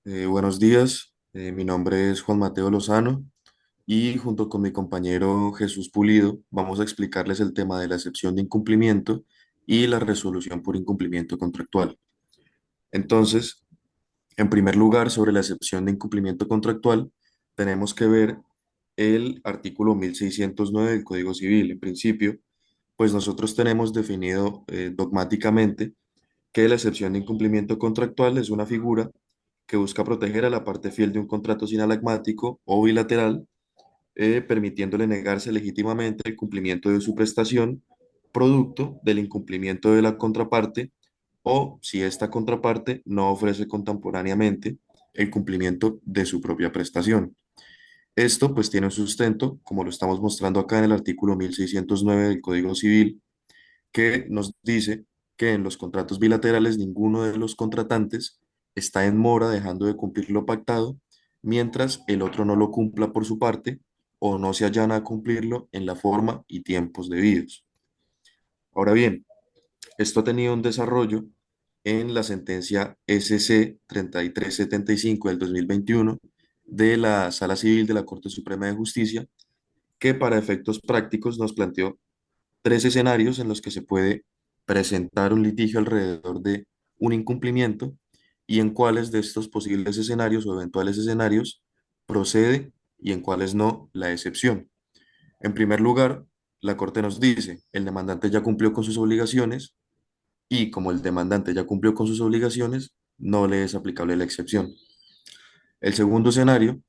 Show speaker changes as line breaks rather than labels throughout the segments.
Buenos días, mi nombre es Juan Mateo Lozano y junto con mi compañero Jesús Pulido vamos a explicarles el tema de la excepción de incumplimiento y la resolución por incumplimiento contractual. Entonces, en primer lugar, sobre la excepción de incumplimiento contractual, tenemos que ver el artículo 1609 del Código Civil. En principio, pues nosotros tenemos definido dogmáticamente que la excepción de incumplimiento contractual es una figura que busca proteger a la parte fiel de un contrato sinalagmático o bilateral, permitiéndole negarse legítimamente el cumplimiento de su prestación, producto del incumplimiento de la contraparte, o si esta contraparte no ofrece contemporáneamente el cumplimiento de su propia prestación. Esto pues tiene un sustento, como lo estamos mostrando acá en el artículo 1609 del Código Civil, que nos dice que en los contratos bilaterales ninguno de los contratantes está en mora dejando de cumplir lo pactado, mientras el otro no lo cumpla por su parte o no se allana a cumplirlo en la forma y tiempos debidos. Ahora bien, esto ha tenido un desarrollo en la sentencia SC 3375 del 2021 de la Sala Civil de la Corte Suprema de Justicia, que para efectos prácticos nos planteó tres escenarios en los que se puede presentar un litigio alrededor de un incumplimiento y en cuáles de estos posibles escenarios o eventuales escenarios procede y en cuáles no la excepción. En primer lugar, la Corte nos dice, el demandante ya cumplió con sus obligaciones y como el demandante ya cumplió con sus obligaciones, no le es aplicable la excepción. El segundo escenario,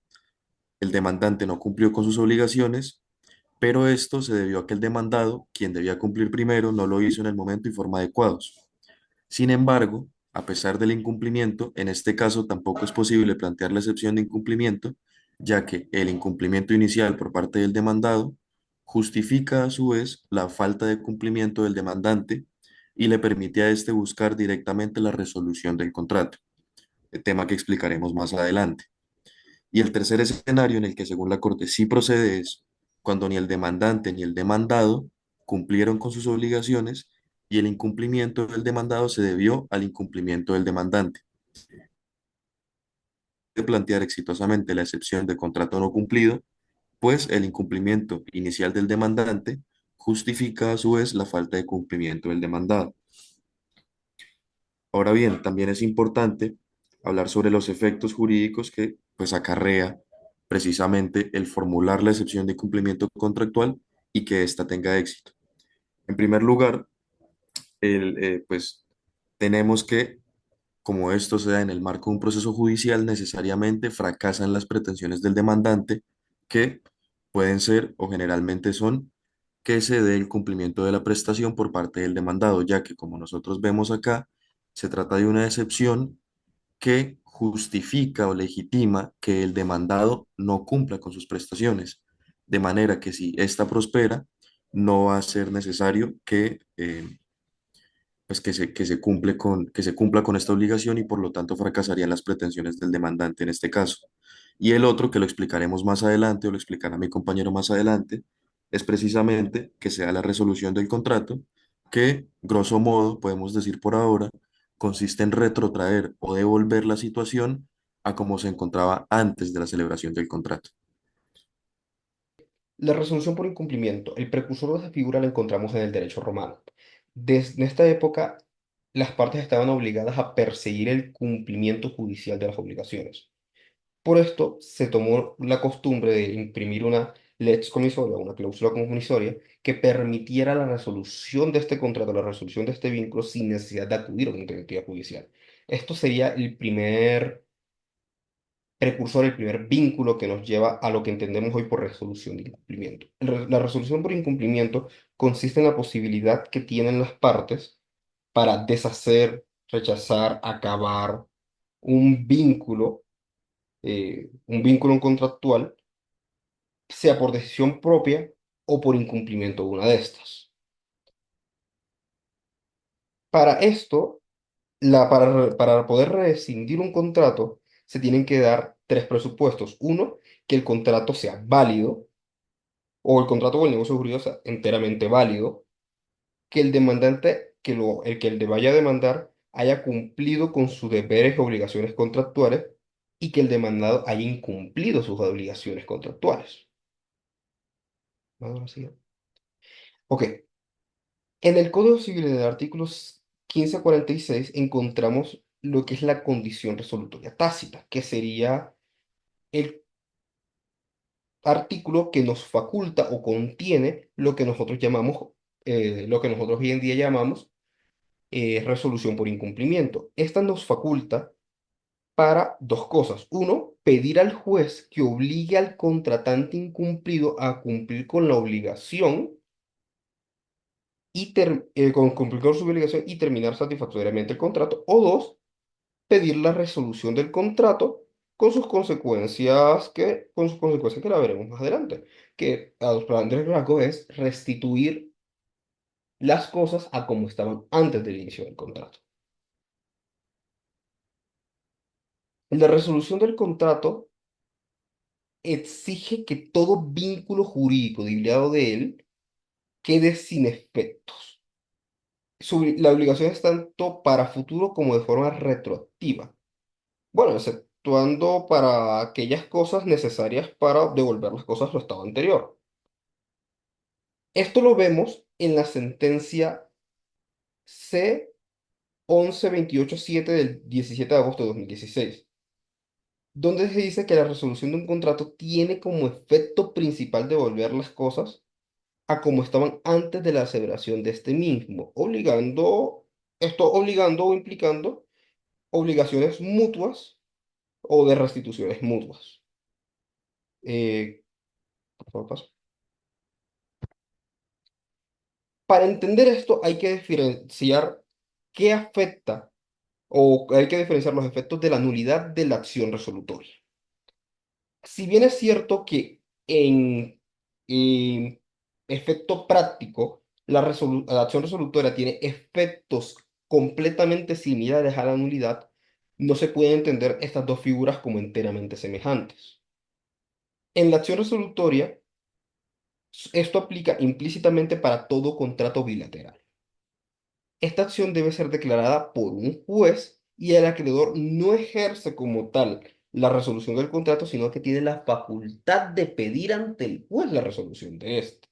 el demandante no cumplió con sus obligaciones, pero esto se debió a que el demandado, quien debía cumplir primero, no lo hizo en el momento y forma adecuados. Sin embargo, a pesar del incumplimiento, en este caso tampoco es posible plantear la excepción de incumplimiento, ya que el incumplimiento inicial por parte del demandado justifica a su vez la falta de cumplimiento del demandante y le permite a éste buscar directamente la resolución del contrato, el tema que explicaremos más adelante. Y el tercer escenario en el que según la Corte sí procede es cuando ni el demandante ni el demandado cumplieron con sus obligaciones y el incumplimiento del demandado se debió al incumplimiento del demandante. De plantear exitosamente la excepción de contrato no cumplido, pues el incumplimiento inicial del demandante justifica a su vez la falta de cumplimiento del demandado. Ahora bien, también es importante hablar sobre los efectos jurídicos que pues acarrea precisamente el formular la excepción de cumplimiento contractual y que ésta tenga éxito. En primer lugar, pues tenemos que, como esto se da en el marco de un proceso judicial, necesariamente fracasan las pretensiones del demandante, que pueden ser o generalmente son que se dé el cumplimiento de la prestación por parte del demandado, ya que como nosotros vemos acá, se trata de una excepción que justifica o legitima que el demandado no cumpla con sus prestaciones, de manera que si ésta prospera, no va a ser necesario pues que se cumpla con esta obligación y por lo tanto fracasarían las pretensiones del demandante en este caso. Y el otro, que lo explicaremos más adelante o lo explicará mi compañero más adelante, es precisamente que sea la resolución del contrato, que grosso modo, podemos decir por ahora, consiste en retrotraer o devolver la situación a como se encontraba antes de la celebración del contrato.
La resolución por incumplimiento, el precursor de esa figura la encontramos en el derecho romano. Desde esta época, las partes estaban obligadas a perseguir el cumplimiento judicial de las obligaciones. Por esto se tomó la costumbre de imprimir una lex commissoria, una cláusula comisoria, que permitiera la resolución de este contrato, la resolución de este vínculo sin necesidad de acudir a una entidad judicial. Esto sería el primer precursor, el primer vínculo que nos lleva a lo que entendemos hoy por resolución de incumplimiento. La resolución por incumplimiento consiste en la posibilidad que tienen las partes para deshacer, rechazar, acabar un vínculo contractual, sea por decisión propia o por incumplimiento de una de estas. Para esto, para poder rescindir un contrato, se tienen que dar tres presupuestos. Uno, que el contrato sea válido o el contrato o el negocio jurídico sea enteramente válido, que el demandante, el que el de vaya a demandar haya cumplido con sus deberes y obligaciones contractuales, y que el demandado haya incumplido sus obligaciones contractuales. Vamos a la siguiente. Ok, en el Código Civil, en el artículo 1546 encontramos lo que es la condición resolutoria tácita, que sería el artículo que nos faculta o contiene lo que nosotros llamamos, lo que nosotros hoy en día llamamos resolución por incumplimiento. Esta nos faculta para dos cosas. Uno, pedir al juez que obligue al contratante incumplido a cumplir con la obligación con cumplir con su obligación y terminar satisfactoriamente el contrato. O dos, pedir la resolución del contrato con sus consecuencias que la veremos más adelante, que a los grandes rasgos es restituir las cosas a como estaban antes del inicio del contrato. La resolución del contrato exige que todo vínculo jurídico derivado de él quede sin efectos. La obligación es tanto para futuro como de forma retroactiva. Bueno, exceptuando para aquellas cosas necesarias para devolver las cosas a su estado anterior. Esto lo vemos en la sentencia C-1128-7 del 17 de agosto de 2016, donde se dice que la resolución de un contrato tiene como efecto principal devolver las cosas a como estaban antes de la celebración de este mismo, obligando o implicando obligaciones mutuas o de restituciones mutuas. Por favor, paso. Para entender esto hay que diferenciar qué afecta o hay que diferenciar los efectos de la nulidad de la acción resolutoria. Si bien es cierto que en efecto práctico la acción resolutoria tiene efectos completamente similares a la nulidad, no se pueden entender estas dos figuras como enteramente semejantes. En la acción resolutoria, esto aplica implícitamente para todo contrato bilateral. Esta acción debe ser declarada por un juez y el acreedor no ejerce como tal la resolución del contrato, sino que tiene la facultad de pedir ante el juez la resolución de este.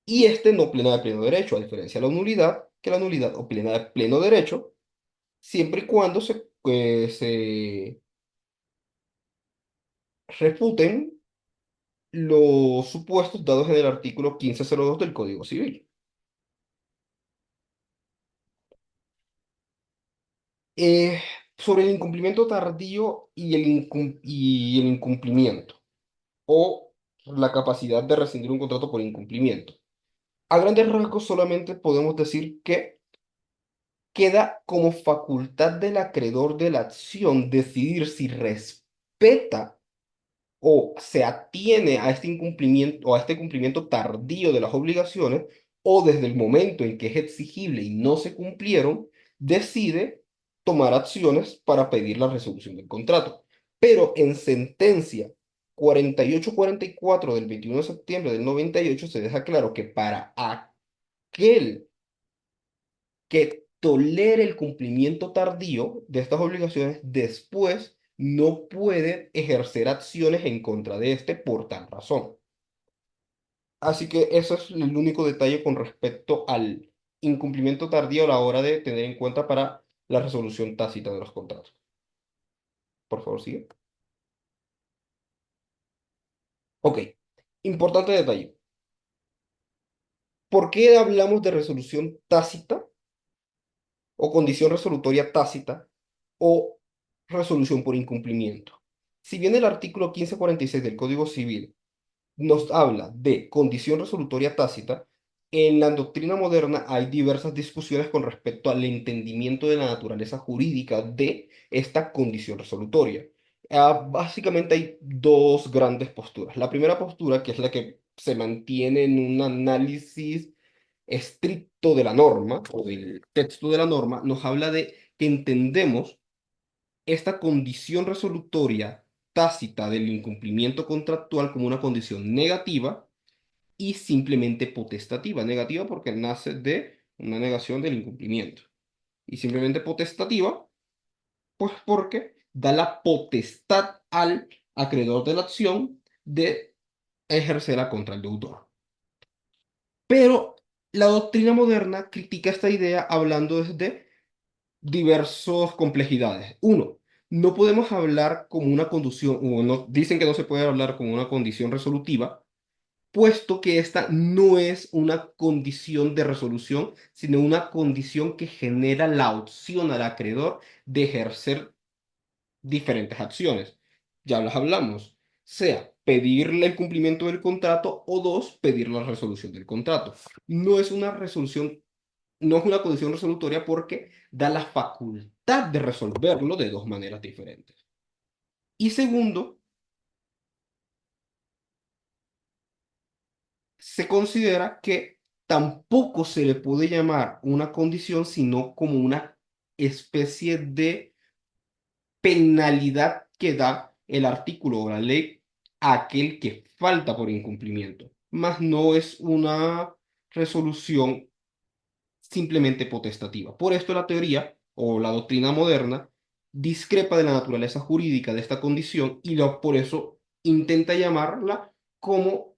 Y este no plena de pleno derecho, a diferencia de la nulidad, que la nulidad o plena de pleno derecho, siempre y cuando se refuten los supuestos dados en el artículo 1502 del Código Civil. Eh, sobre el incumplimiento tardío y el incumplimiento, o la capacidad de rescindir un contrato por incumplimiento. A grandes rasgos solamente podemos decir que queda como facultad del acreedor de la acción decidir si respeta o se atiene a este incumplimiento o a este cumplimiento tardío de las obligaciones, o desde el momento en que es exigible y no se cumplieron, decide tomar acciones para pedir la resolución del contrato. Pero en sentencia 4844 del 21 de septiembre del 98 se deja claro que para aquel que tolere el cumplimiento tardío de estas obligaciones, después no puede ejercer acciones en contra de este por tal razón. Así que eso es el único detalle con respecto al incumplimiento tardío a la hora de tener en cuenta para la resolución tácita de los contratos. Por favor, sigue. Ok, importante detalle. ¿Por qué hablamos de resolución tácita o condición resolutoria tácita o resolución por incumplimiento? Si bien el artículo 1546 del Código Civil nos habla de condición resolutoria tácita, en la doctrina moderna hay diversas discusiones con respecto al entendimiento de la naturaleza jurídica de esta condición resolutoria. Básicamente hay dos grandes posturas. La primera postura, que es la que se mantiene en un análisis estricto de la norma o del texto de la norma, nos habla de que entendemos esta condición resolutoria tácita del incumplimiento contractual como una condición negativa y simplemente potestativa. Negativa porque nace de una negación del incumplimiento. y simplemente potestativa, pues porque da la potestad al acreedor de la acción de ejercerla contra el deudor. Pero la doctrina moderna critica esta idea hablando desde diversas complejidades. Uno, no podemos hablar como una condición, o no, dicen que no se puede hablar como una condición resolutiva, puesto que esta no es una condición de resolución, sino una condición que genera la opción al acreedor de ejercer diferentes acciones. Ya las hablamos, sea pedirle el cumplimiento del contrato o dos, pedir la resolución del contrato. No es una resolución, no es una condición resolutoria porque da la facultad de resolverlo de dos maneras diferentes. Y segundo, se considera que tampoco se le puede llamar una condición, sino como una especie de penalidad que da el artículo o la ley a aquel que falta por incumplimiento, mas no es una resolución simplemente potestativa. Por esto la teoría o la doctrina moderna discrepa de la naturaleza jurídica de esta condición y por eso intenta llamarla como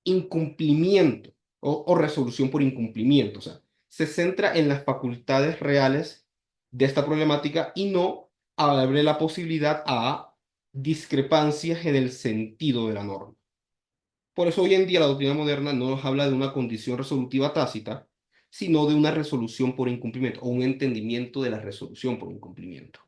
incumplimiento o resolución por incumplimiento. O sea, se centra en las facultades reales de esta problemática y no abre la posibilidad a discrepancias en el sentido de la norma. Por eso hoy en día la doctrina moderna no nos habla de una condición resolutiva tácita, sino de una resolución por incumplimiento o un entendimiento de la resolución por incumplimiento.